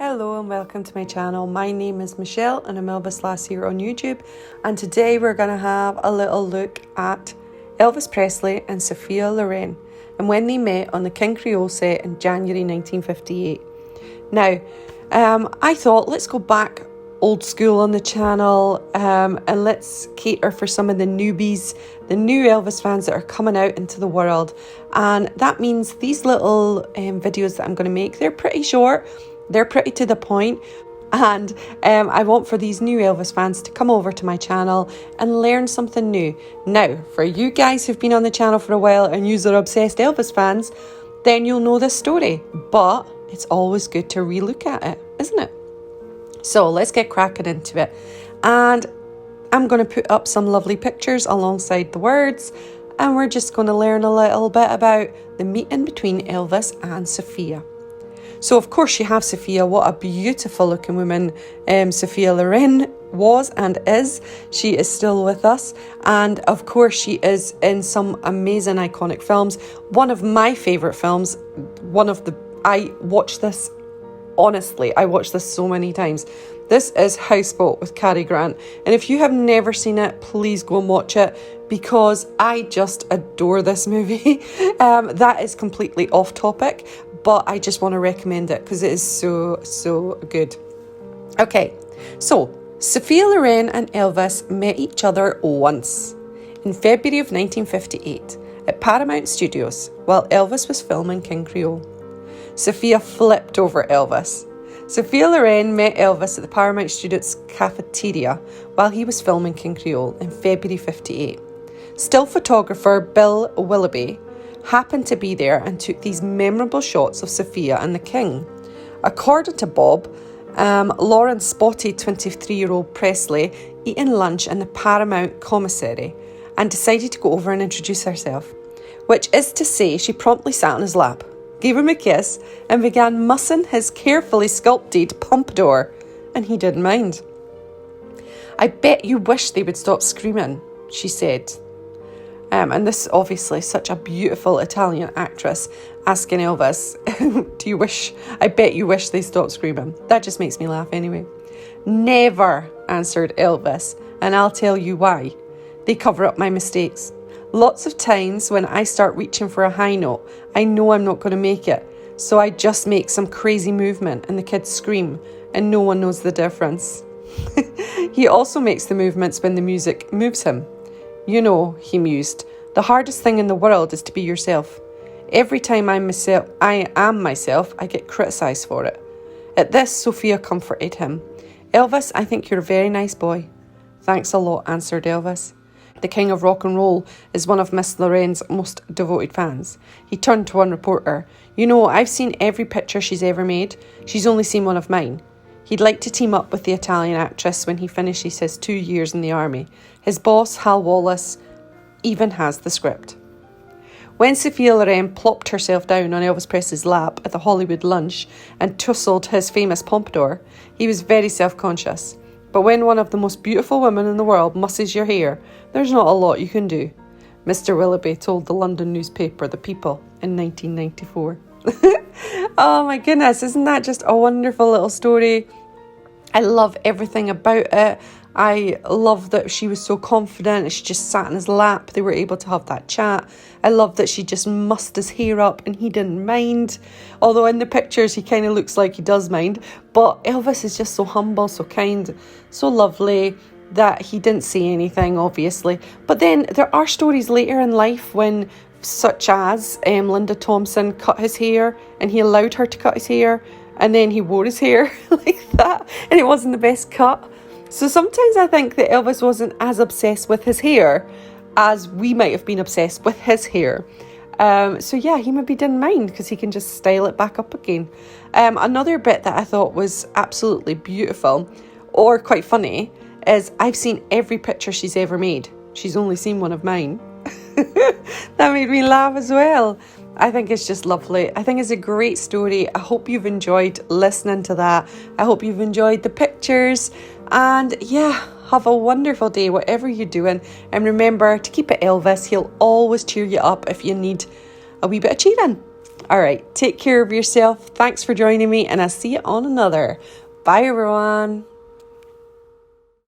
Hello and welcome to my channel. My name is Michelle and I'm Elvis Lass here on YouTube, and today we're going to have a little look at Elvis Presley and Sophia Loren and when they met on the King Creole set in January 1958. Now, I thought let's go back old school on the channel and let's cater for some of the newbies, the new Elvis fans that are coming out into the world. And that means these little videos that I'm going to make, they're pretty short. They're pretty to the point, and I want for these new Elvis fans to come over to my channel and learn something new. Now, for you guys who've been on the channel for a while and you are obsessed Elvis fans, then you'll know this story, but it's always good to relook at it, isn't it? So let's get cracking into it, and I'm going to put up some lovely pictures alongside the words, and we're just going to learn a little bit about the meeting between Elvis and Sophia. So, of course, you have Sophia. What a beautiful looking woman Sophia Loren was and is. She is still with us. And, of course, she is in some amazing iconic films. One of my favourite films, I watched this, honestly, I watched this so many times. This is Houseboat with Cary Grant. And if you have never seen it, please go and watch it, because I just adore this movie. That is completely off topic, but I just want to recommend it because it is so good. Okay, so Sophia Loren and Elvis met each other once in February of 1958 at Paramount Studios while Elvis was filming King Creole. Sophia flipped over Elvis. Sophia Loren met Elvis at the Paramount Studios cafeteria while he was filming King Creole in February 58. Still photographer Bill Willoughby happened to be there and took these memorable shots of Sophia and the King. According to Bob, Lauren spotted 23-year-old Presley eating lunch in the Paramount commissary and decided to go over and introduce herself, which is to say she promptly sat on his lap, gave him a kiss and began mussing his carefully sculpted pompadour, and he didn't mind. "I bet you wish they would stop screaming," she said. And this is obviously such a beautiful Italian actress asking Elvis, I bet you wish they stopped screaming. That just makes me laugh anyway. "Never," answered Elvis, "and I'll tell you why. They cover up my mistakes. Lots of times when I start reaching for a high note, I know I'm not going to make it. So I just make some crazy movement and the kids scream and no one knows the difference." He also makes the movements when the music moves him. "You know," he mused, "the hardest thing in the world is to be yourself. Every time I am myself, I get criticised for it." At this, Sophia comforted him. "Elvis, I think you're a very nice boy." "Thanks a lot," answered Elvis. The King of Rock and Roll is one of Miss Loren's most devoted fans. He turned to one reporter. "You know, I've seen every picture she's ever made. She's only seen one of mine." He'd like to team up with the Italian actress when he finishes his 2 years in the army. His boss, Hal Wallace, even has the script. When Sophia Loren plopped herself down on Elvis Presley's lap at the Hollywood lunch and tousled his famous pompadour, he was very self-conscious. But when one of the most beautiful women in the world musses your hair, there's not a lot you can do, Mr. Willoughby told the London newspaper The People in 1994. Oh my goodness, isn't that just a wonderful little story? I love everything about it. I love that she was so confident. She just sat in his lap. They were able to have that chat. I love that she just mussed his hair up and he didn't mind. Although in the pictures he kind of looks like he does mind. But Elvis is just so humble, so kind, so lovely that he didn't say anything, obviously. But then there are stories later in life when, such as Linda Thompson cut his hair and he allowed her to cut his hair and then he wore his hair like that and it wasn't the best cut. So sometimes I think that Elvis wasn't as obsessed with his hair as we might have been obsessed with his hair. So yeah, he maybe didn't mind because he can just style it back up again. Another bit that I thought was absolutely beautiful or quite funny is I've seen every picture she's ever made. She's only seen one of mine. That made me laugh as well. I think it's just lovely. I think it's a great story. I hope you've enjoyed listening to that. I hope you've enjoyed the pictures. And yeah, have a wonderful day, whatever you're doing. And remember to keep it Elvis. He'll always cheer you up if you need a wee bit of cheering. All right, take care of yourself. Thanks for joining me, and I'll see you on another. Bye, everyone.